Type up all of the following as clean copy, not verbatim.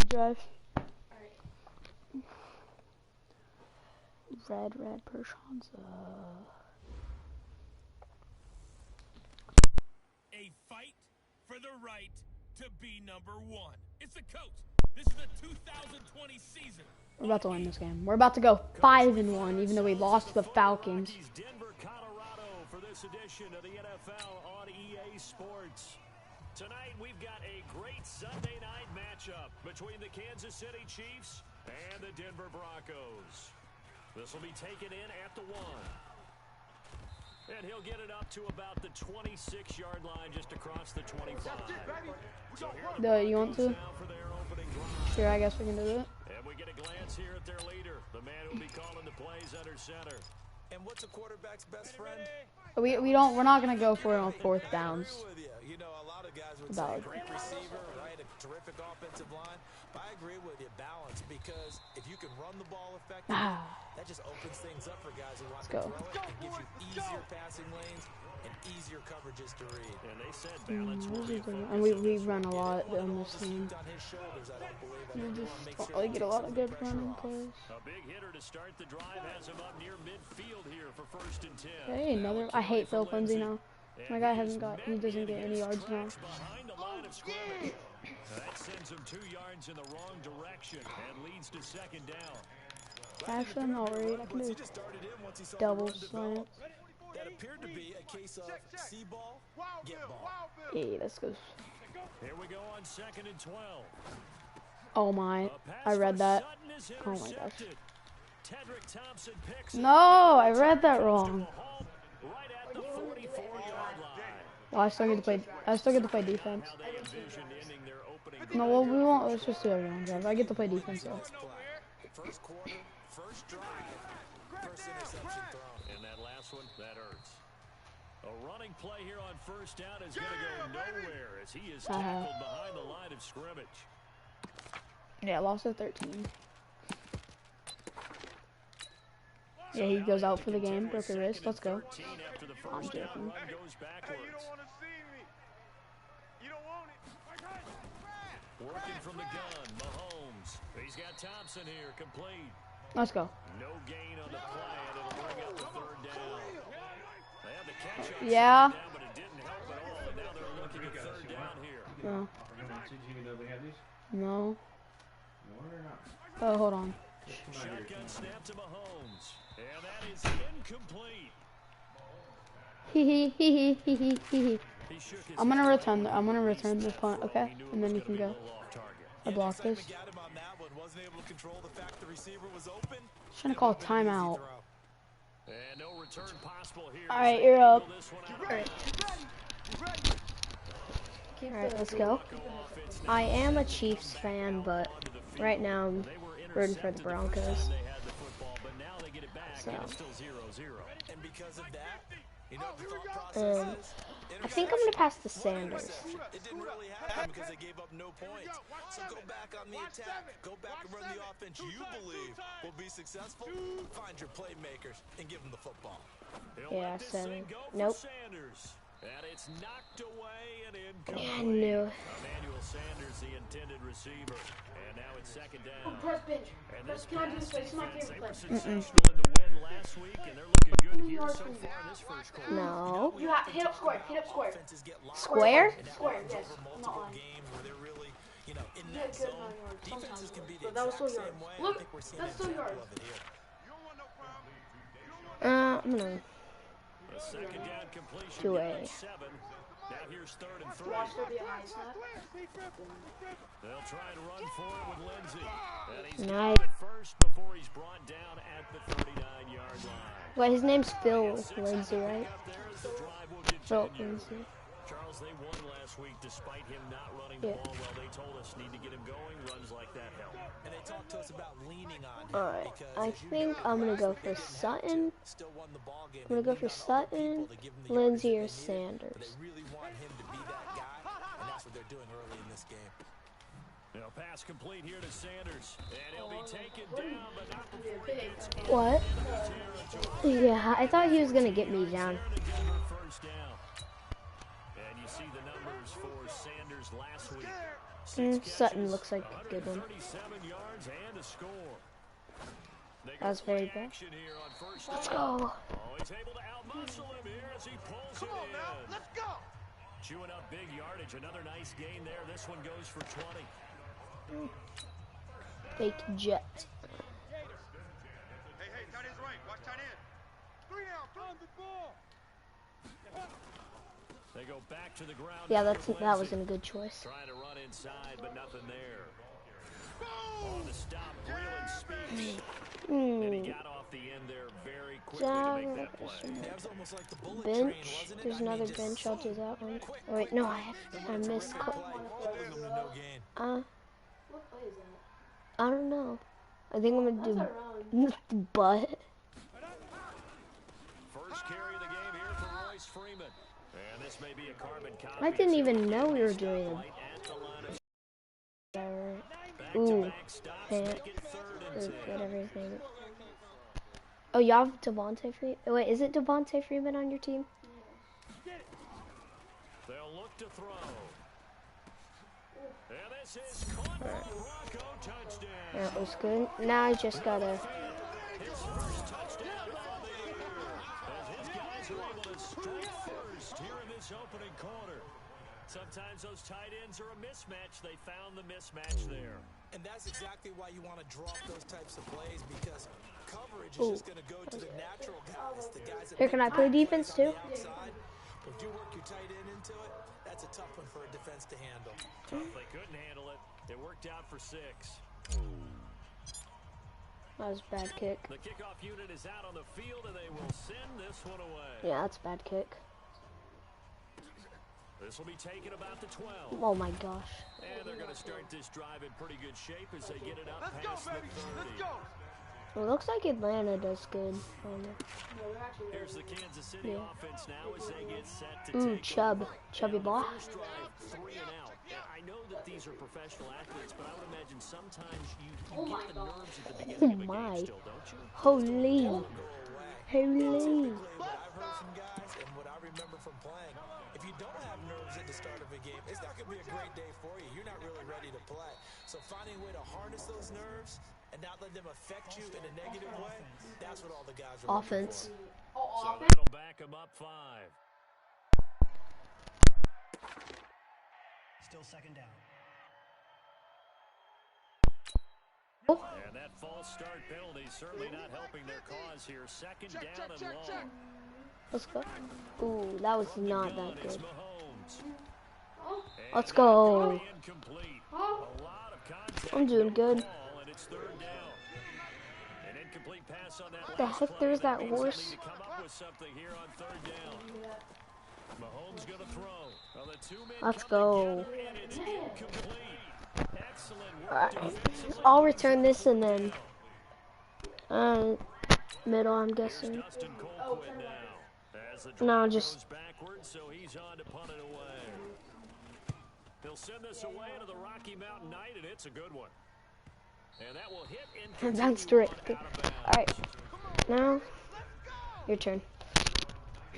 drive. Red Pershanza. A fight for the right to be number one. It's the coach. This is the 2020 season. We're about to win this game. We're about to go 5-1, even though we lost to the Falcons. Denver, Colorado for this edition of the NFL on EA Sports. Tonight we've got a great Sunday night matchup between the Kansas City Chiefs and the Denver Broncos. This will be taken in at the 1. And he'll get it up to about the 26-yard line just across the 25. So you want to? Sure, I guess we can do it. And we get a glance here at their leader, the man who'll be calling the plays under center. And what's a quarterback's best friend? We're not gonna go for it on 4th downs. You know, a lot of guys would say great receiver, right? A terrific offensive line. But I agree with you, balance, because if you can run the ball effectively, that just opens things up for guys who want to throw it. It gives you easier passing lanes and easier coverages to read. And they said balance and we run a lot on this team. We just get a lot of good running plays. A big hitter to start the drive has him up near midfield here for 1st and 10. Hey, another. I hate Phil Lindsay now. My guy he doesn't get any yards now. Behind the line of scrimmage. That sends him 2 yards in the wrong direction and leads to 2nd down. Actually, I'm not worried. I can do double slants. That appeared to be a case of see ball, get ball. Hey, let's go. Here we go on 2nd and 12. Oh my, I read that. Oh my gosh. No, I read that wrong. Well, I still get to play defense. No, well, we won't. Let's just do everyone drive. I get to play defense though. First quarter, first drive, first interception thrown. And that last one, that hurts. A running play here on 1st down is going to go nowhere as he is tackled behind the line of scrimmage. Yeah, lost at 13. Yeah, he goes out for the game, broke a wrist. Let's go. I'm joking. Hey, you don't want to see me. You don't want it. Working from the gun, Mahomes. He's got Thompson here, complete. Let's go. No gain on the play, and it'll bring up the 3rd down. They had the catch on Yeah. down, but it didn't help at all. And now they're looking at 3rd down here. No. No. Oh, hold on. Shotgun snap to Mahomes, and that is incomplete. I'm gonna return the punt, okay? And then you can go. I blocked this. Trying to call timeout. And no return possible here. All right, you're up. All right, let's go. I am a Chiefs fan, but right now I'm rooting for the Broncos. So, I think I'm gonna pass to Sanders. It didn't really happen because they gave up no points. So go back on the attack. Go back and run the offense you believe will be successful. Find your playmakers and give them the football. Yeah, Sanders. Nope. And it's knocked away and incomplete. Yeah, I knew. Emmanuel Sanders, the intended receiver. And now it's 2nd down. Press bench. And this Can I do this? It's my favorite play. sensational in the win last week, and they're looking good here so far in this first quarter. No. You have hit up square. Hit up square. Square? Square. Yes. I'm not lying. Defenses can be the That was so exact yours. same way. Look, I think we're seeing that's an so example yours. of it here. I'm gonna A 2nd down completion. do given a. 7. Now here's 3rd and 3. Watch there be a high snap. They'll try to run for it with Lindsey. And he's Nice. got it first before he's brought down at the 39-yard line. Wait, his name's Phil Lindsay, right? Up there as the drive will Phil continue. Lindsay. Charles, they won last week despite him not running the Yeah. ball well. They told us need to get him going. Runs like that help. And they talked to us about leaning on him. Alright, because, I as you think know, I'm gonna go last for week, Sutton. still won the ball game. I'm gonna go They for leaned on other Sutton, people to give them the Lindsay, or yardage that they needed, Sanders. But they really want him to be that guy, and that's what they're doing early in this game. Now pass complete here to Sanders. And he'll be taken down, but not before he gets What? Yeah, I thought he was gonna get me down. first down. And you see the numbers for Sanders last week. Sutton looks like a good one. 137 yards and a score. That was very bad. Let's go. Oh, he's able to outmuscle him here as he pulls it in. Now, let's go. Chewing up big yardage. Another nice gain there. This one goes for 20. Fake jet. Hey, tight end's right. Watch tight end. 3 out. Run the ball. They go back to the ground. Yeah, that wasn't a good choice. Trying to run inside, but nothing there. On the stop, real speed. And he got off the end there very quickly to make that play. That was almost like the bullet Bench. train, wasn't it? There's another bench. I'll do that one. Oh, wait, no, I missed. Holding them to no gain. I don't know. I think I'm gonna do butt. First carry of the game here for Royce Freeman. And this may be a carbon copy. I didn't even know we were doing it. Ooh, pant. Get everything. Oh, y'all have Devontae Freeman? Wait, is it Devontae Freeman on your team? They'll look to throw. And this is caught for a Bronco touchdown. That was good. Now I just gotta. His first touchdown of the year. As his guys are able to strike first here in this opening quarter. Sometimes those tight ends are a mismatch. They found the mismatch there. And that's exactly why you want to drop those types of plays, because coverage is just going to go to the natural guys. The guys that Here, can I play defense too? outside. If you work your tight end into it, that's a tough one for a defense to handle. Tough, they couldn't handle it. It worked out for 6. That was a bad kick. The kickoff unit is out on the field, and they will send this one away. Yeah, that's a bad kick. This will be taken about the 12. Oh my gosh. And they're going to start this drive in pretty good shape as they get it up past the 30. It looks like Atlanta does good. Here's the Kansas City offense now as they get set to Ooh, take Chubb. Chubby boy. first drive, 3 and out. Now, I know that these are professional athletes, but I would imagine sometimes you get the nerves at the beginning of a game still, don't you? Holy. Holy. What I've heard from guys and what I remember from playing, if you don't have nerves at the start of a game, it's not going to be a great day for you. You're not really ready to play. So finding a way to harness those nerves and not let them affect you in a negative way, that's what all the guys are Offense. So that'll back them up 5. Still second down. And that false start penalty certainly not helping their cause here. Second down and long. Let's go. Ooh, that was not that It's good. Mahomes. Let's go. Incomplete. A lot of contact. I'm doing good. Ball, and it's 3rd down. An incomplete pass on that What the last heck? play. There's that means they'll horse. need to come up with something here on 3rd down. Mahomes going to throw. Well, the 2 men Let's come go. together, and it's incomplete. Excellent work Alright. defensively. I'll return this and then middle, I'm Here's guessing. Dustin Colquitt now. As the No, drive just goes backwards, so he's on to punt it away. He'll send this away to the Rocky Mountain Night, and it's a good one. And that will hit and Bounced continue directly. on out of bounds. Alright. Now, your turn.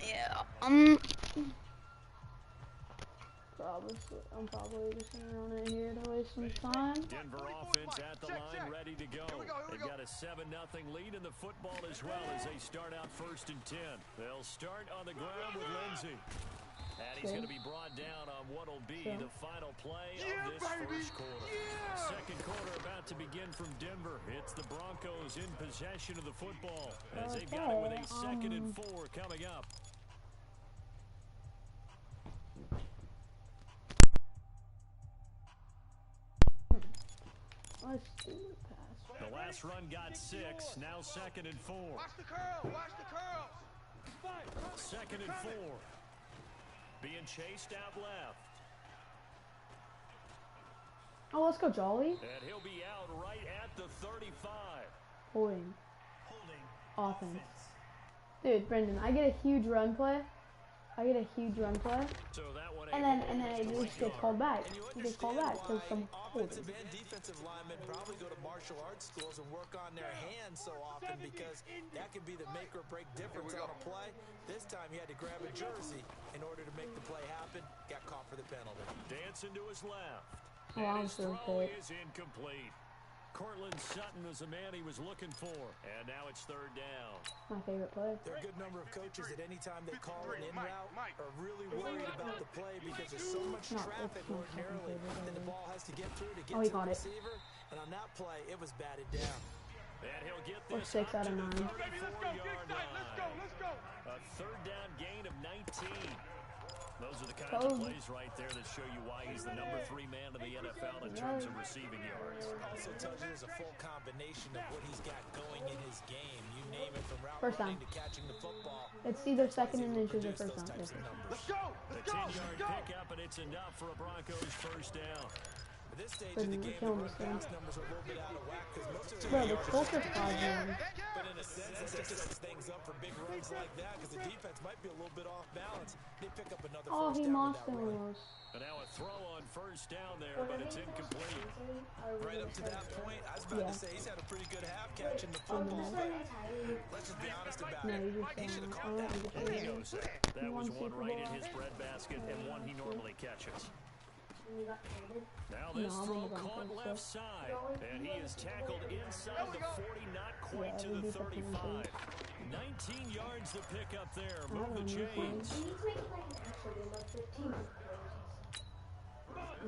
Yeah. I'm probably just gonna run it here to waste some time. Denver offense at the line, ready to go. They've got a 7-0 lead in the football as well as they start out 1st and 10. They'll start on the ground with Lindsey. And he's going to be brought down on what'll be the final play of this first quarter. Second quarter about to begin from Denver. It's the Broncos in possession of the football as they've got it with a 2nd and 4 coming up. Let's do the pass. The last run got 6, now 2nd and 4. Watch the curl. Watch the curls. 2nd and 4. Being chased out left. Oh, let's go, Jolly. And he'll be out right at the 35. Holding. Offense. Dude, Brendan, I get a huge run play. So that one And then it just gets called back. It gets called back because some holding. offensive and defensive linemen probably go to martial arts schools and work on their hands so often, because that can be the make or break difference on a play. This time he had to grab a jersey in order to make the play happen. Got caught for the penalty. Dancing to his left. Oh, And I'm his so throw good. is incomplete. Cortland Sutton was the man he was looking for. And now it's third down. My favorite play. There are a good number of coaches that anytime they call an in route are really worried about the play because there's so much traffic ordinarily that the ball has to get through to get Oh, he to the got it. receiver. And on that play, it was batted down. And he'll get Or this 6 up out to of the 9. 34-yard line. Let's go. A third down gain of 19. Those are the kinds of plays right there that show you why he's the number 3 man in the NFL in terms of receiving yards. Also tells you there's a full combination of what he's got going in his game. You name it, from route First running down. to catching the football. It's either second and inches or first Those down. types of numbers. Let's go. The 10-yard pickup, and it's enough for a Broncos first down. At this stage of the game, the run pass numbers are a little bit out of whack because most of the Bro, the Colts are 5-1. But in a sense, that just sets things up for big runs like that because the defense might be a little bit off balance. They pick up another Oh, first he down mossed with that him run. almost. And now a throw on first down there, but it's incomplete. Right up to that point, I was about to say he's had a pretty good half catching the football, but let's just be honest about No, it. you just He should have caught don't. that. He knows that. That You was want one Super right in Bowl? his breadbasket and one he normally catches. Now this No, I'm throw on the caught Broncos, left so. side, and he is tackled inside the 40, not quite to the 35. 19 yards to pick up there. Move the chains.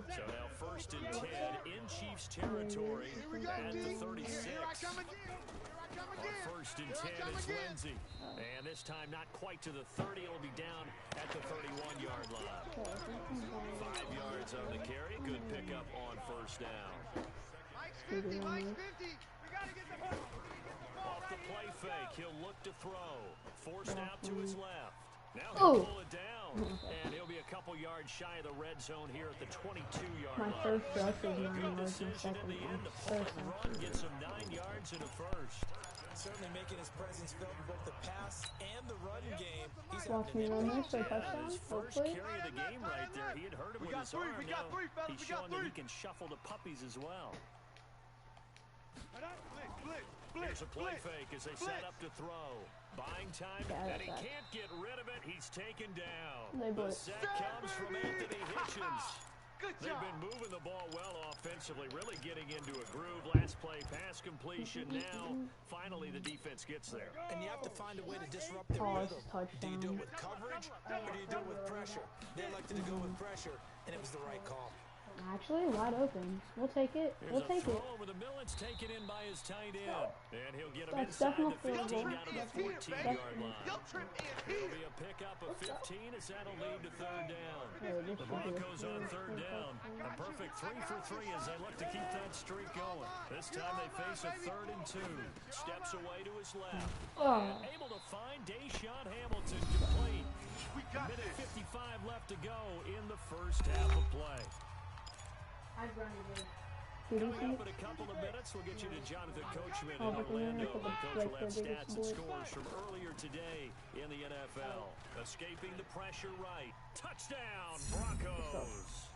So now first and 10 in Chiefs territory at the 36. On first and 10 is Lindsey. And this time not quite to the 30. It'll be down at the 31-yard line. 5 yards on the carry. Good pickup on first down. Mike's 50. Mike's 50. We got to get the ball. Off the play fake, he'll look to throw. Forced out to his left. Now Oh. he'll pull it down. And he'll be a couple yards shy of the red zone here at the 22-yard My line. first rush was 9 Good yards and decision in second the end one. to pull First and down. run, get some 9 yards and a first. Certainly making his presence felt in both the pass and the run game. He's Watch me run this for a touchdown, His first hopefully. carry of the game right there. He had hurt him with his arm. We got Now three, fellas. he's We got showing that three. he can shuffle the puppies as well. Blitz. Here's a play fake as they set up to throw. Buying time, Yeah, and he that's can't get rid of it. He's taken down. They The blitz. sack comes from Anthony Hitchens. Good They've job. been moving the ball well offensively, really getting into a groove. Last play, pass completion. Now, finally, the defense gets there. And you have to find a way to disrupt their Oh, rhythm. it's a Do you do touchdown. it with coverage or do you do it with pressure? They elected to go with pressure, and it was the right call. Actually, wide open. We'll take it. Here's We'll a take throw it. over the middle. It's taken in by his tight end. And he'll get him That's inside the definitely 15 a down to the 14-yard line. It'll be a pickup of 15 as that'll lead to third down. The Broncos on third down. A perfect 3 for 3 as they look to keep that streak going. This time they face a 3rd and 2. Steps away to his left. Oh. Able to find Deshaun Hamilton complete. Minute 55 left to go in the first half of play. Coming up in a couple of minutes, we'll get you to Jonathan Coachman in Orlando. The coach will have stats and scores from earlier today in the NFL. Escaping the pressure right. Touchdown, Broncos.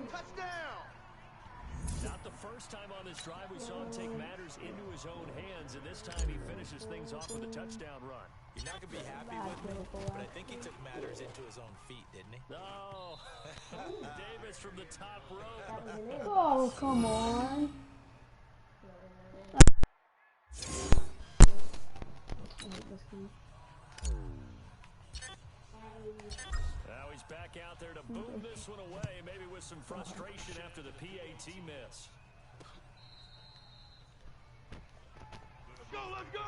Touchdown. Not the first time on this drive we saw him take matters into his own hands, and this time he finishes things off with a touchdown run. You're not going to be happy with me, but I think he took matters into his own feet, didn't he? Oh, Davis from the top rope. Oh, come on. Now he's back out there to boom this one away, maybe with some frustration after the PAT miss. Let's go.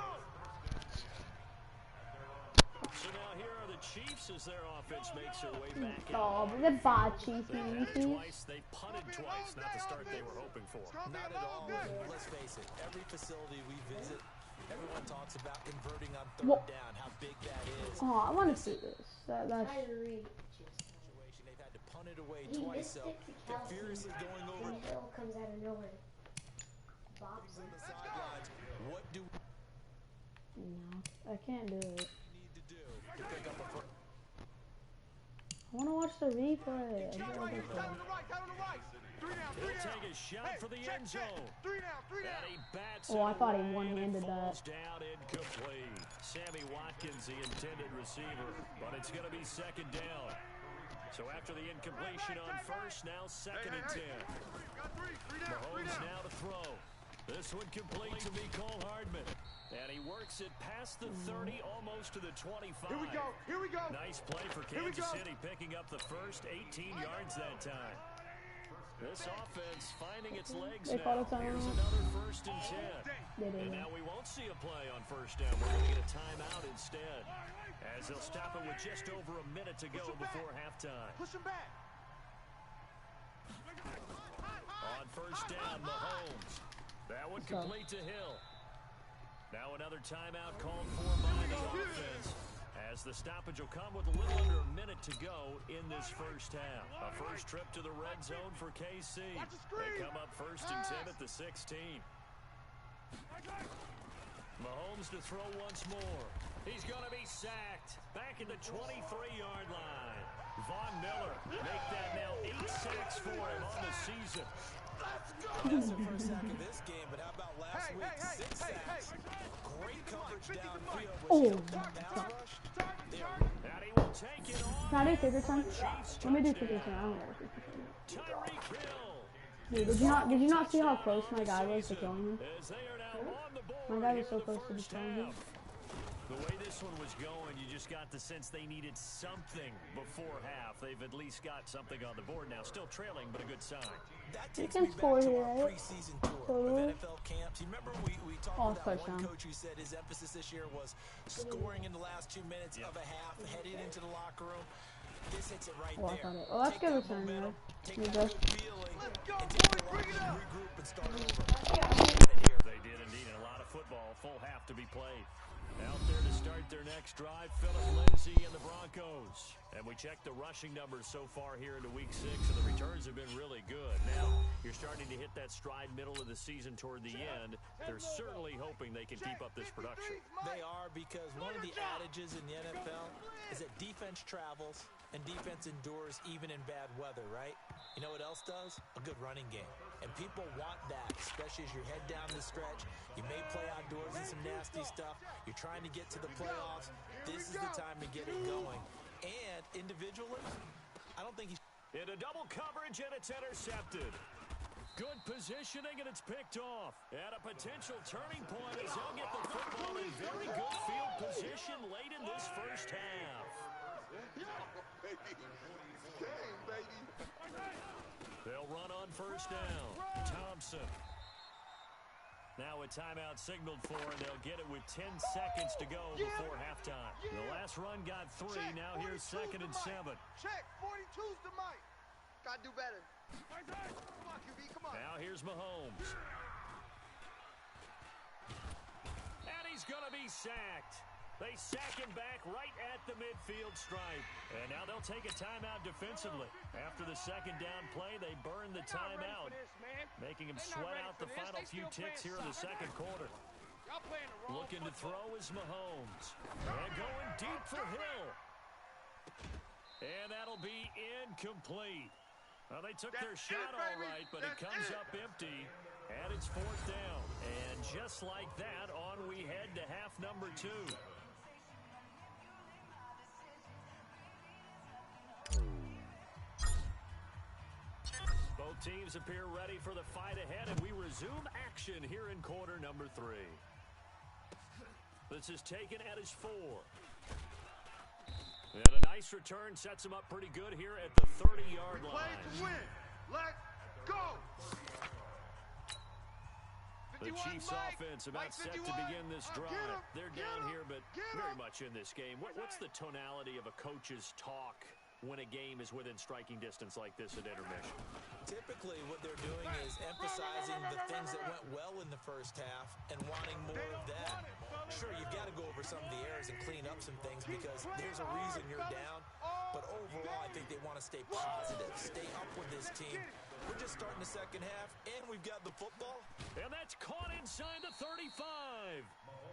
So now here are the Chiefs as their offense makes their way back Oh, out. goodbye, Chiefs. They had twice, they punted twice, not the start they were hoping for. Not at all. Let's face it, every facility we visit, everyone talks about converting on third down, how big that is. Oh, I want to see this. That's Situation, they've had to punt it away twice, so they're furiously going over And Hill comes out of nowhere. Bob's on the sidelines. What do we no, I can't do it. need to do to pick up a first? I want to watch the replay. Down on the right. He'll take a shot for the end zone. Three down. And he bats Oh, I it thought he away, and one-handed it falls that. down incomplete. Sammy Watkins, the intended receiver, but it's going to be second down. So after the incompletion on first, now second and 10. Mahomes now to throw. This one complete to Mecole Hardman. And he works it past the 30, almost to the 25. Here we go. Here we go. Nice play for Kansas City, picking up the first 18 yards that time. This offense finding its legs now. Here's another first and 10. And now we won't see a play on first down. We're going to get a timeout instead, as they'll stop it with just over a minute to go before halftime. Push him back. On first down, Mahomes. That one complete to Hill. Now another timeout called for by the offense, as the stoppage will come with a little under a minute to go in this first half. A first trip to the red zone for KC. They come up first and 10 at the 16. Mahomes to throw once more. He's going to be sacked back in the 23-yard line. Von Miller make that now 8 sacks for him on the season. That's the first sack of this game, but how about last week? 6 sacks. Great coverage downfield. Pass rush. And he will take it on. Can I do figure time? Let me do figure time. I don't know. Tyreek Hill. Dude, did you not see how close my guy was to killing him? As they are now on the board. My guy was so here in the close to first killing him. half. The way this one was going, you just got the sense they needed something before half. They've at least got something on the board now. Still trailing, but a good sign. That takes me back to our preseason tour of NFL camps. You remember we talked about one coach who said his emphasis this year was scoring in the last 2 minutes of a half, heading into the locker room. This hits it right there. Oh, that's good return, man. Take that feeling and take the locker room, regroup, and start over. They did indeed, and a lot of football, full half to be played. Out there to start their next drive, Phillip Lindsay and the Broncos. And we checked the rushing numbers so far here into week 6, and the returns have been really good. Now, you're starting to hit that stride middle of the season toward the end. They're certainly hoping they can keep up this production. They are, because one of the adages in the NFL is that defense travels and defense endures even in bad weather, right? You know what else does? A good running game. And people want that, especially as you head down the stretch. You may play outdoors in some nasty stuff. You're trying to get to the playoffs. This is the time to get it going. And individually, I don't think he's... Into double coverage, and it's intercepted. Good positioning, and it's picked off. At a potential turning point as he'll get the football in very good field position late in this first half. They'll run on first down. Thompson. Now a timeout signaled for, and they'll get it with 10 seconds to go before halftime. The last run got 3. Now here's second and 7. Check. 42's the mic. Gotta do better. Come on, QB. Come on. Now here's Mahomes. And he's going to be sacked. They sack him back right at the midfield stripe. And now they'll take a timeout defensively. After the second down play, they burn the timeout, making him sweat out the final few ticks here in the second quarter. Looking to throw is Mahomes. And going deep for Hill. And that'll be incomplete. Well, they took their shot all right, but it comes up empty. And it's fourth down. And just like that, on we head to half number 2. Both teams appear ready for the fight ahead, and we resume action here in quarter number 3. This is taken at his 4. And a nice return sets him up pretty good here at the 30-yard line. Play to win. Let's go. The Chiefs offense about set to begin this drive. They're down here, but very much in this game. What's the tonality of a coach's talk when a game is within striking distance like this at intermission? Typically, what they're doing is emphasizing the things that went well in the first half and wanting more of that. Sure, you've got to go over some of the errors and clean up some things because there's a reason you're down. But overall, I think they want to stay positive, stay up with this team. We're just starting the second half, and we've got the football. And that's caught inside the 35.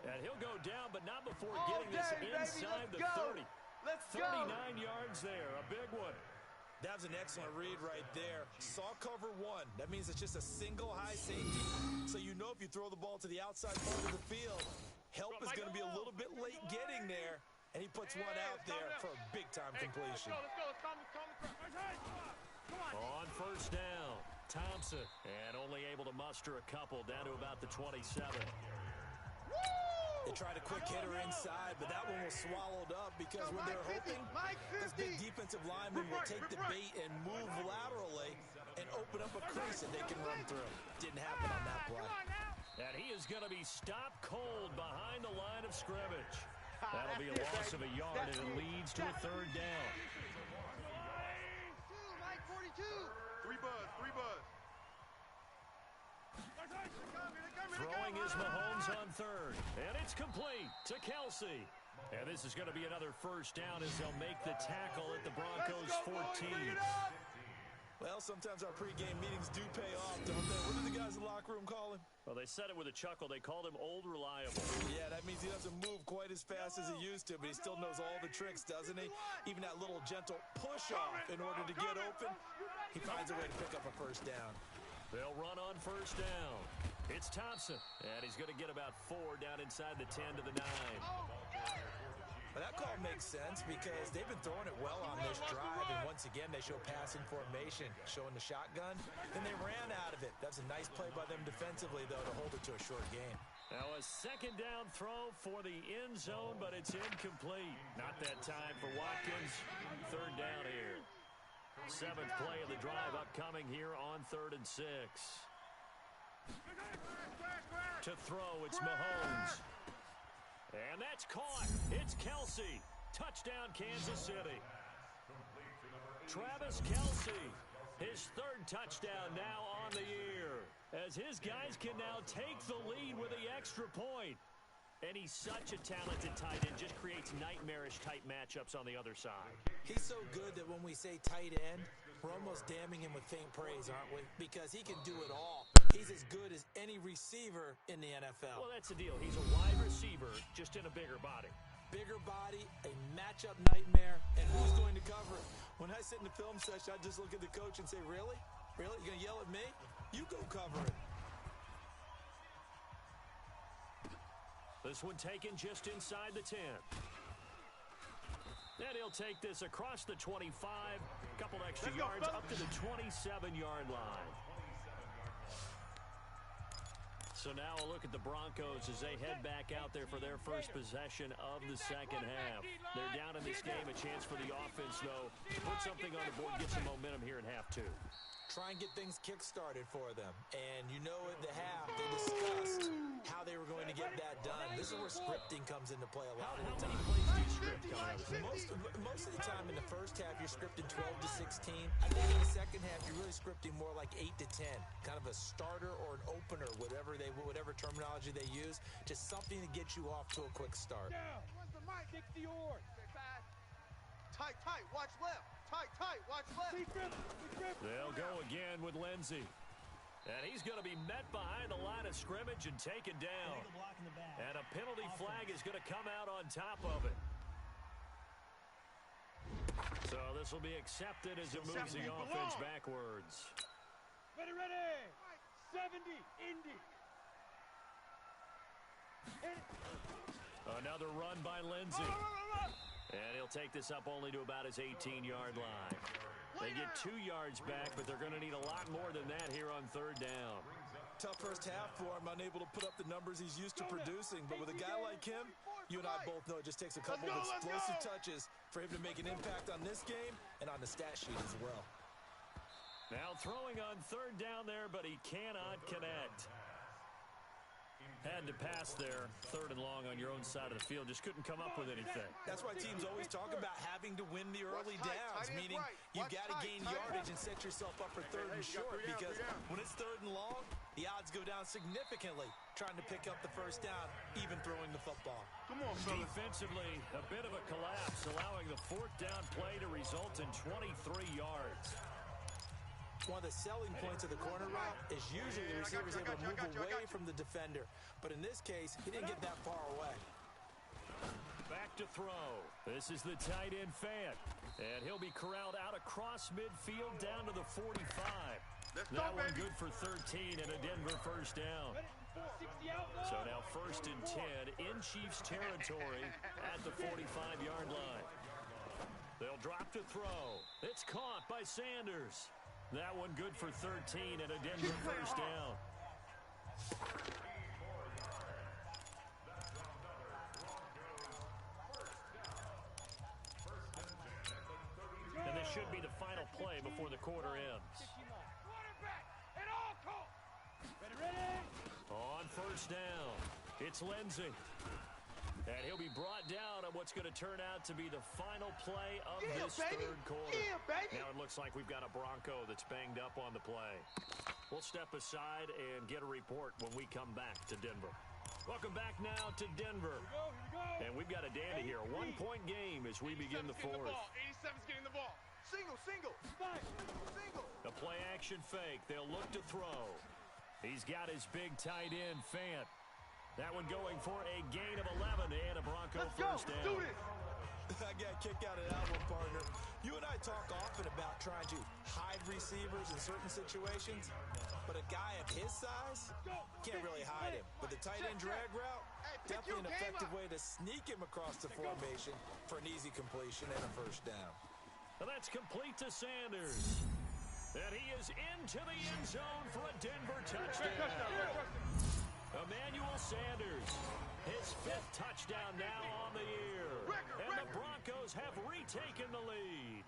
And he'll go down, but not before getting this inside the 30. Let's go. 39 yards there, a big one. That was an excellent read right there. Saw cover 1. That means it's just a single high safety. So you know if you throw the ball to the outside part of the field, help is going to be a little bit late getting there. And he puts one out there for a big-time completion. Let's go. On first down, Thompson, and only able to muster a couple down to about the 27. They tried a quick hitter inside, but that one was swallowed up because when they're hoping, those big defensive linemen will take the bait and move laterally and open up a crease that they can run through. Didn't happen on that play. And he is going to be stopped cold behind the line of scrimmage. That'll be a loss of a yard, and it leads to a third down. Three buzz. Throwing is Mahomes on third, and it's complete to Kelsey. And this is going to be another first down as they'll make the tackle at the Broncos 14. Well, sometimes our pregame meetings do pay off, don't they? What did the guys in the locker room call him? Well, they said it with a chuckle. They called him Old Reliable. Yeah, that means he doesn't move quite as fast as he used to, but he still knows all the tricks, doesn't he? Even that little gentle push-off in order to get open, he finds a way to pick up a first down. They'll run on first down. It's Thompson, and he's going to get about 4 down inside the 10 to the 9. Well, that call makes sense because they've been throwing it well on this drive, and once again, they show passing formation, showing the shotgun. Then they ran out of it. That's a nice play by them defensively, though, to hold it to a short game. Now a second down throw for the end zone, but it's incomplete. Not that time for Watkins. Third down here. 7th play of the drive upcoming here on 3rd and 6. To throw, it's Mahomes. And that's caught. It's Kelsey. Touchdown, Kansas City. Travis Kelsey, his 3rd touchdown now on the year, as his guys can now take the lead with the extra point. And he's such a talented tight end, just creates nightmarish-type matchups on the other side. He's so good that when we say tight end, we're almost damning him with faint praise, aren't we? Because he can do it all. He's as good as any receiver in the NFL. Well, that's the deal. He's a wide receiver, just in a bigger body. Bigger body, a matchup nightmare, and who's going to cover it? When I sit in the film session, I just look at the coach and say, really? Really? You're going to yell at me? You go cover it. This one taken just inside the 10. And he'll take this across the 25. Couple extra yards up to the 27-yard line. So now a look at the Broncos as they head back out there for their first possession of the second half. They're down in this game. A chance for the offense, though, to put something on the board, get some momentum here in half 2. Try and get things kick-started for them. And you know at the half, they discussed how they were going to get that done. This is where scripting comes into play a lot of the time. How many plays do you script coming up? Most of the time in the first half, you're scripting 12 to 16. I think in the second half, you're really scripting more like 8 to 10. Kind of a starter or an opener, whatever terminology they use. Just something to get you off to a quick start. Where's the mic? Kick the oar. Tight, watch left. Tight, watch left. They'll go again with Lindsey. And he's going to be met behind the line of scrimmage and taken down. And a penalty flag is going to come out on top of it. So this will be accepted as it moves the offense backwards. Ready. 70, Indy. Another run by Lindsey. And he'll take this up only to about his 18-yard line. They get 2 yards back, but they're going to need a lot more than that here on 3rd down. Tough first half for him, unable to put up the numbers he's used to producing. But with a guy like him, you and I both know it just takes a couple of explosive touches for him to make an impact on this game and on the stat sheet as well. Now throwing on 3rd down there, but he cannot connect. Had to pass there, 3rd and long on your own side of the field. Just couldn't come up with anything. That's why teams always talk about having to win the early downs, meaning you've got to gain yardage and set yourself up for 3rd and short, because when it's 3rd and long, the odds go down significantly trying to pick up the first down, even throwing the football. Come on, fellas. Defensively, a bit of a collapse, allowing the 4th down play to result in 23 yards. One of the selling points of the corner route is usually the receiver's able to move away from the defender. But in this case, he didn't get that far away. Back to throw. This is the tight end Fant. And he'll be corralled out across midfield down to the 45. That one good for 13 and a Denver first down. So now 1st and 10 in Chiefs territory at the 45-yard line. They'll drop to throw. It's caught by Sanders. That one good for 13 and a Denver first down. And this should be the final play before the quarter ends. On first down, it's Lindsey. And he'll be brought down on what's going to turn out to be the final play of this third quarter. Now it looks like we've got a Bronco that's banged up on the play. We'll step aside and get a report when we come back to Denver. Welcome back now to Denver. And we've got a dandy here. A one-point game as we begin the fourth. 87's getting the ball. Single. Single. A play-action fake. They'll look to throw. He's got his big tight end, Fant. That one going for a gain of 11 and a Bronco first down. Do this. I got a kick out of that one, partner. You and I talk often about trying to hide receivers in certain situations, but a guy of his size can't really hide him. But the tight end drag route, definitely an effective way to sneak him across the formation for an easy completion and a first down. And that's complete to Sanders. And he is into the end zone for a Denver touchdown. Emmanuel Sanders, his 5th touchdown now on the year. And the Broncos have retaken the lead.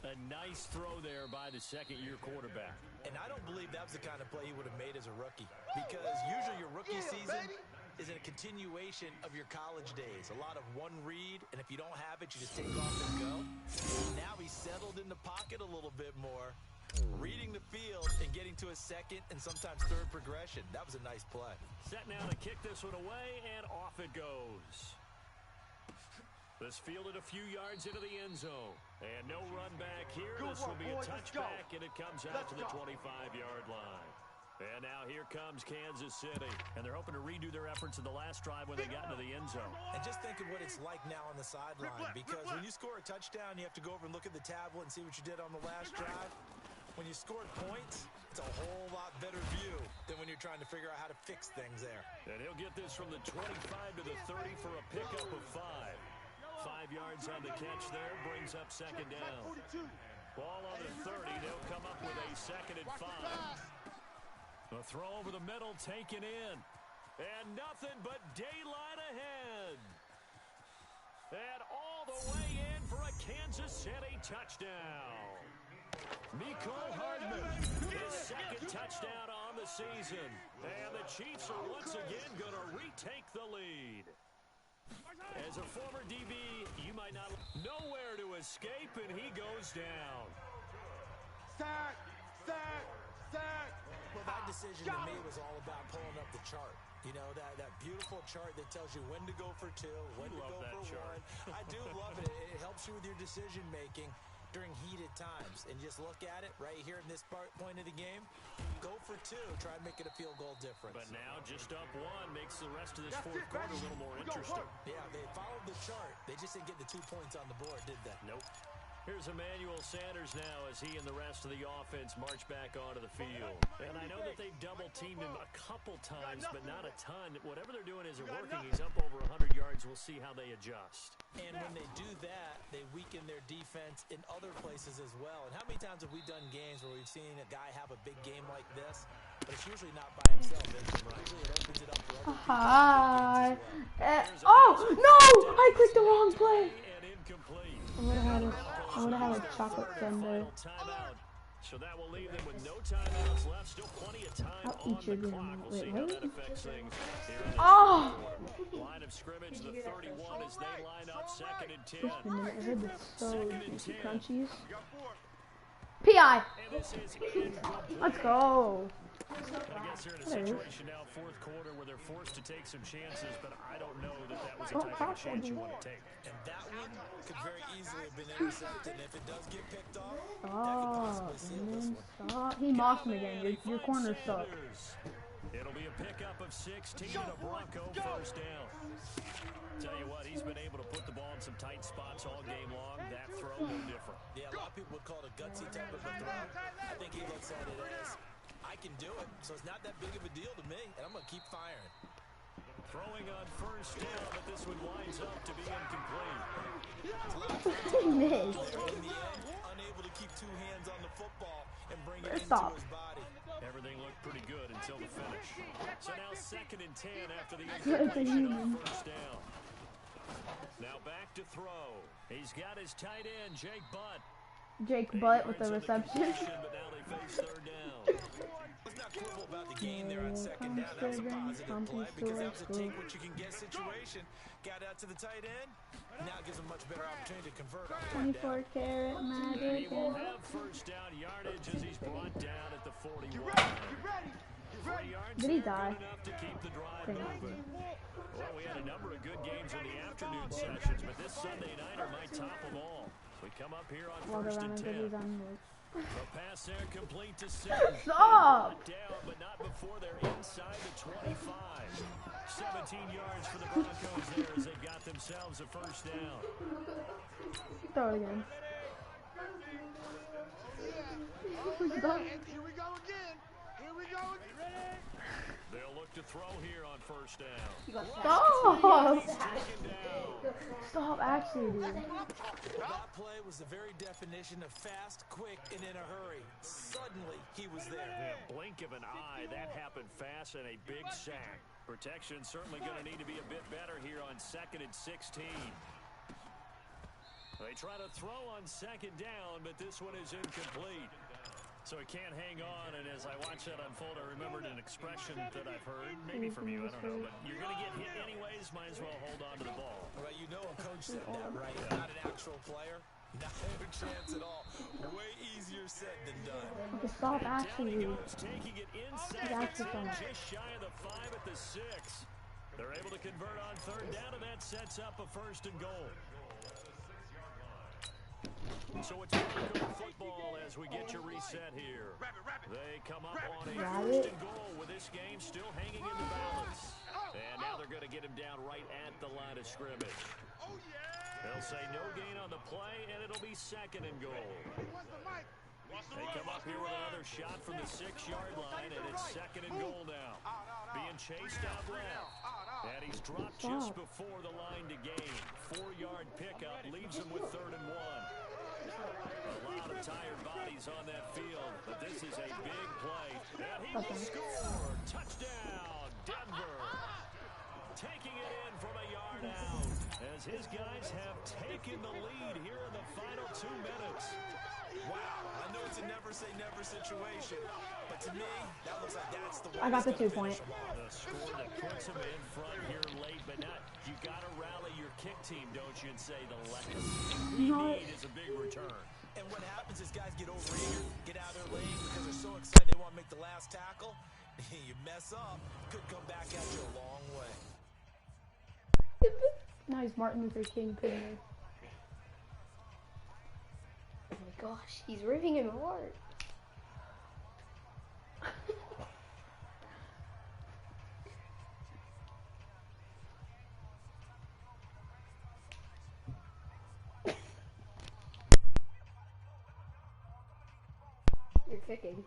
A nice throw there by the second-year quarterback. And I don't believe that was the kind of play he would have made as a rookie. Because usually your rookie season is a continuation of your college days. A lot of one read, and if you don't have it, you just take off and go. Now he's settled in the pocket a little bit more, reading the field and getting to a second and sometimes third progression. That was a nice play. Set now to kick this one away, and off it goes. This fielded a few yards into the end zone. And no run back here. This will be a touchback, and it comes out to the 25-yard line. And now here comes Kansas City. And they're hoping to redo their efforts in the last drive when they got into the end zone. And just think of what it's like now on the sideline. Because when you score a touchdown, you have to go over and look at the tablet and see what you did on the last drive. When you scored points, it's a whole lot better view than when you're trying to figure out how to fix things there. And he'll get this from the 25 to the 30 for a pickup of 5. 5 yards on the catch there, brings up second down. Ball on the 30, they'll come up with a 2nd and 5. A throw over the middle, taken in. And nothing but daylight ahead. And all the way in for a Kansas City touchdown. Mecole Hardman, his 2nd touchdown on the season. And the Chiefs are once again going to retake the lead. As a former DB, you might not nowhere to escape, and he goes down. Sack. Well, that decision to me was all about pulling up the chart. You know, that beautiful chart that tells you when to go for 2, when to go for 1. I do love it. It helps you with your decision making during heated times. And just look at it right here in this point of the game. Go for 2. Try and make it a field goal difference. But now just up 1 makes the rest of this fourth quarter a little more interesting. Yeah, they followed the chart. They just didn't get the 2 points on the board, did they? Nope. Here's Emmanuel Sanders now as he and the rest of the offense march back onto the field. And I know that they've double-teamed him a couple times, but not a ton. Whatever they're doing isn't working. He's up over 100 yards. We'll see how they adjust. And when they do that, they weaken their defense in other places as well. And how many times have we done games where we've seen a guy have a big game like this, but it's usually not by himself. Usually it opens it up for other people. Hi. Oh, no! I clicked the wrong play. And incomplete. I would have had a chocolate thunder. So that will leave them with no timeouts left. Still plenty of time on the clock. We'll see how that affects things here in the line of scrimmage. The 31 as they line up 2nd and 10. I heard this so crunchies. PI. Let's go. I guess they're in a situation now, fourth quarter, where they're forced to take some chances, but I don't know that was the type of chance you want to take. And that one could very easily have been intercepted. And if it does get picked off, that could possibly seal this one. He mocked him again. Your corner sucks. It'll be a pickup of 16 and a Bronco first down. Tell you what, he's been able to put the ball in some tight spots all game long. That throw, no different. Yeah, a lot of people would call it a gutsy type of a throw. I think he looks at it as, I can do it, so it's not that big of a deal to me, and I'm going to keep firing. Throwing on first down, but this one winds up to be incomplete. Miss. In the end, unable to keep two hands on the football and bring it into Stop. his body. Everything looked pretty good until the finish. So now 2nd and 10 after the It's a incompletion human. on first down. Now back to throw. He's got his tight end, Jake Butt. Jake Butt with the reception. But now they face 3rd down. Let's not quibble about the gain there on 2nd down. That was a positive play because that was a take what you can get situation. Got out to the tight end. Now gives him much better opportunity to convert. 24 carat And he will Madden. have first down yardage as he's brought down at the 41. Get ready. 3 yards Did he there, die? good enough to keep the drive Thanks. moving. Well, we had a number of good games in the afternoon sessions, but this Sunday nighter might top them all. We come up here on Walk 1st around and until 10. he's on this. The pass there complete to Simmons. Stop! Down, but not before they're inside the 25. 17 yards for the Broncos there as they've got themselves a first down. Throw it again. Here we go again. Here we go again. They'll look to throw here on first down. Stop! Taken down. Stop, actually, dude. That play was the very definition of fast, quick, and in a hurry. Suddenly, he was there. In a blink of an eye, that happened fast and a big sack. Protection certainly going to need to be a bit better here on 2nd and 16. They try to throw on 2nd down, but this one is incomplete. So he can't hang on, and as I watch that unfold, I remembered an expression that I've heard, maybe from you, I don't know, but you're going to get hit anyways, might as well hold on to the ball. Well, you know a coach said that, right? Not an actual player. Not a chance at all. Way easier said than done. Okay, stop, actually, Down he dude. goes, taking it inside That's the the 10, fun. just shy of the 5 at the 6. They're able to convert on 3rd down, and that sets up a 1st and goal. So it's Bronco football as we get your reset here. They come up on a 1st and goal with this game still hanging in the balance. And now they're going to get him down right at the line of scrimmage. They'll say no gain on the play, and it'll be 2nd and goal. They come up here with another shot from the 6-yard line, and it's 2nd and goal now. Being chased out left. And he's dropped just before the line to gain. 4-yard pickup leaves him with 3rd and 1. A lot of tired bodies on that field, but this is a big play. And he will score. Touchdown, Denver. Taking it in from a yard out as his guys have taken the lead here in the final 2 minutes. Wow, I know it's a never-say-never situation, but to me, that looks like that's the way I got the he's gonna 2 point. finish them off. The score that puts him in front here late, but not. You got to rally your kick team, don't you, and say the last we need is a big return. And what happens is guys get over-eager, get out of their lane because they're so excited they want to make the last tackle. You mess up, could come back at you a long way. Now he's Martin Luther King Jr. Oh my gosh, he's ripping him apart. You're kicking.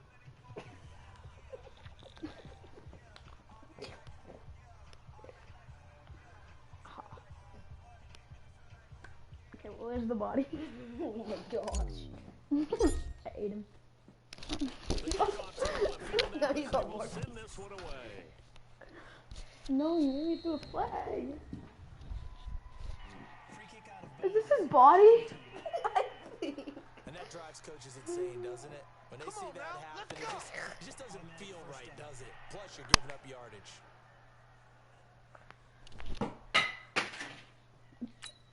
Okay, well, there's the body. Oh my gosh. I ate him. No, he's not We'll more. send this one away. No, you really threw a flag. Free kick out of Is this his body? And that drives coaches insane, doesn't it? When they see that happen, it just doesn't feel right, does it? Plus, you're giving up yardage.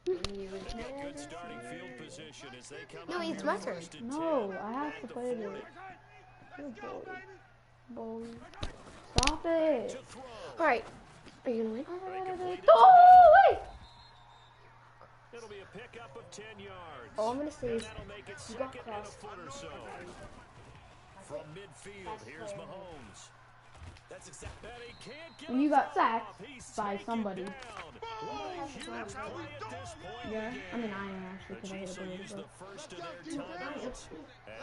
Good starting field position as they come No, up it's here my turn. first and No, 10 I have at to the play 40. this. Good boy. Boy. Stop it. To throw. Alright, are you gonna win? Oh, wait! It'll be a pickup of 10 yards. All I'm gonna say And is that'll make it you got 2nd and a crossed. foot or so. From midfield, here's Mahomes. That's exactly. And he can't get And you a got foul sacked off. He's by taken somebody. down. What a huge play at this point Yeah, in the I mean, game. I am actually, The because I hit Chiefs a will blue, use the but first of their timeouts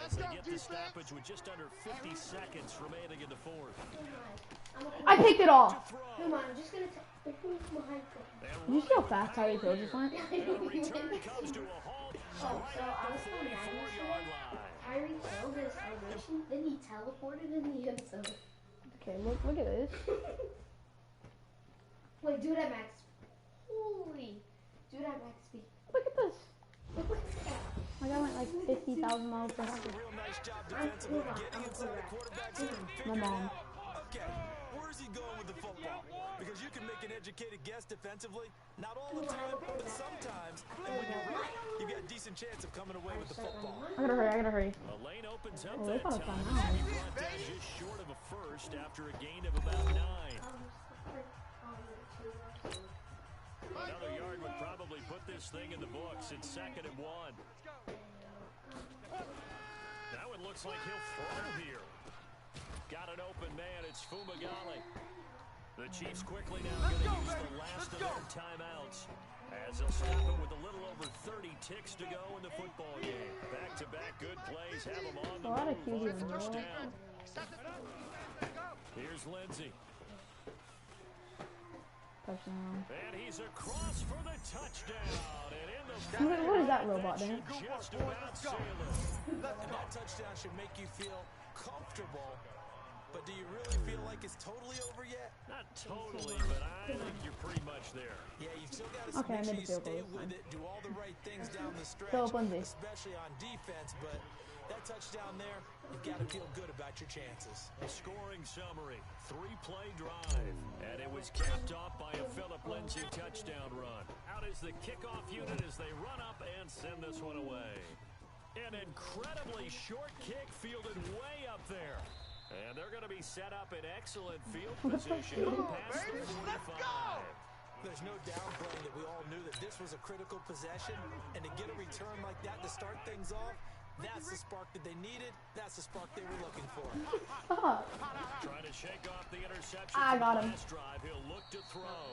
as they get the stoppage with just under 50 seconds remaining in the fourth. I picked it off. To throw. Come on, I'm just gonna Did you see how fast Tyreek Hill just went? The return comes to a halt right at the 44-yard line. Tyreek Hill did a celebration, then he teleported in the end zone. Okay, look at this. Wait, do it at max. Holy. Do it at max speed. Look at this. Look at that. My guy went like 50,000 miles per hour. Real nice job defensively, getting inside the quarterback's head and My figuring mom. out, okay, where's he going with the football? Because you can make an educated guess defensively, not all the time, but sometimes. And when you're right, you've got a decent chance of coming away with the football. I gotta hurry. A lane opens up Oh, they that got a time. timeout. He brought down just short of a first after a gain of about 9. Another yard would probably put this thing in the books. It's 2nd and 1. Now it looks like he'll throw here. Got an open man. It's Fumagalli. The Chiefs quickly now going to use the last of their timeouts as they'll stop it with a little over 30 ticks to go in the football game. Back-to-back good plays have them on the A lot of move QBs on in first there. down. Here's Lindsey. Touchdown. And he's across for the touchdown. And in the What is that robot doing? just about sailing. And that touchdown should make you feel comfortable, but do you really feel like it's totally over yet? Not totally, but I think you're pretty much there. Yeah, you've still got to Okay, I make sure made you the field stay goal, with it, do all the right things down the stretch, Philip Lindsay. especially on defense, but that touchdown there, you've got to feel good about your chances. A scoring summary, 3-play drive, and it was capped off by a Philip Lindsay touchdown run. Out is the kickoff unit as they run up and send this one away. An incredibly short kick fielded way up there. And they're going to be set up in excellent field position past the 45. There's no downplaying that we all knew that this was a critical possession, and to get a return like that to start things off, that's the spark that they needed. That's the spark they were looking for. Trying to shake off the interception I from got the him. last drive. He'll look to throw.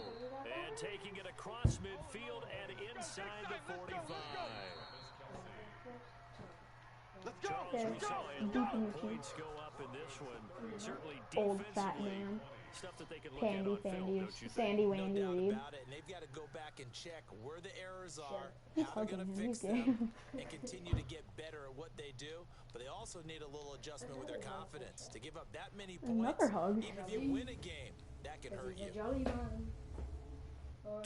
And taking it across midfield and inside the 45. Charles, Okay. we saw a Deep lot in of the points go up in this one. Certainly Old defensively. fat man. Stuff that they can look at Pandy, on film, Fandy, don't you think? Sandy, No Wandy, doubt Reed. about it, and they've got to go back and check where the errors are, He's how they're going to hugging him. fix He's them, good. and continue to get better at what they do. But they also need a little adjustment with their confidence. To give up that many points, Another hug. even if you win a game, that can hurt you.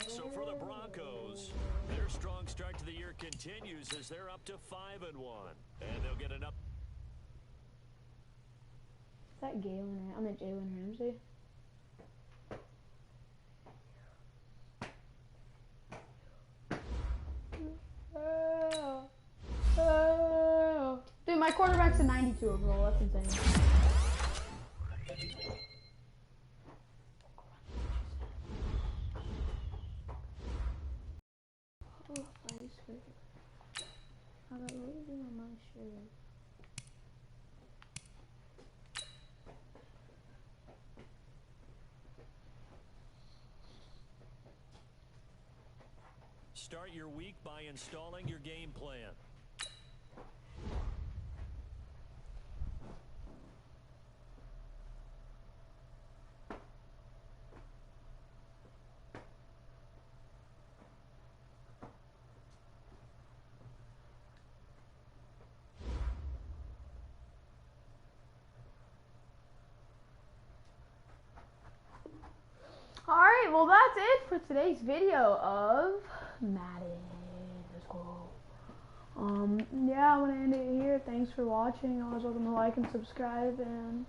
So for the Broncos, their strong start to the year continues as they're up to 5-1. And they'll get an up. Is that Jalen Ramsey? Dude, my quarterback's a 92 overall. That's insane. Oh, ice cream. I got losing on my shirt. Start your week by installing your game plan. Alright, well that's it for today's video of Madden. Let's go. Yeah, I'm gonna end it here. Thanks for watching. Always welcome to like and subscribe, and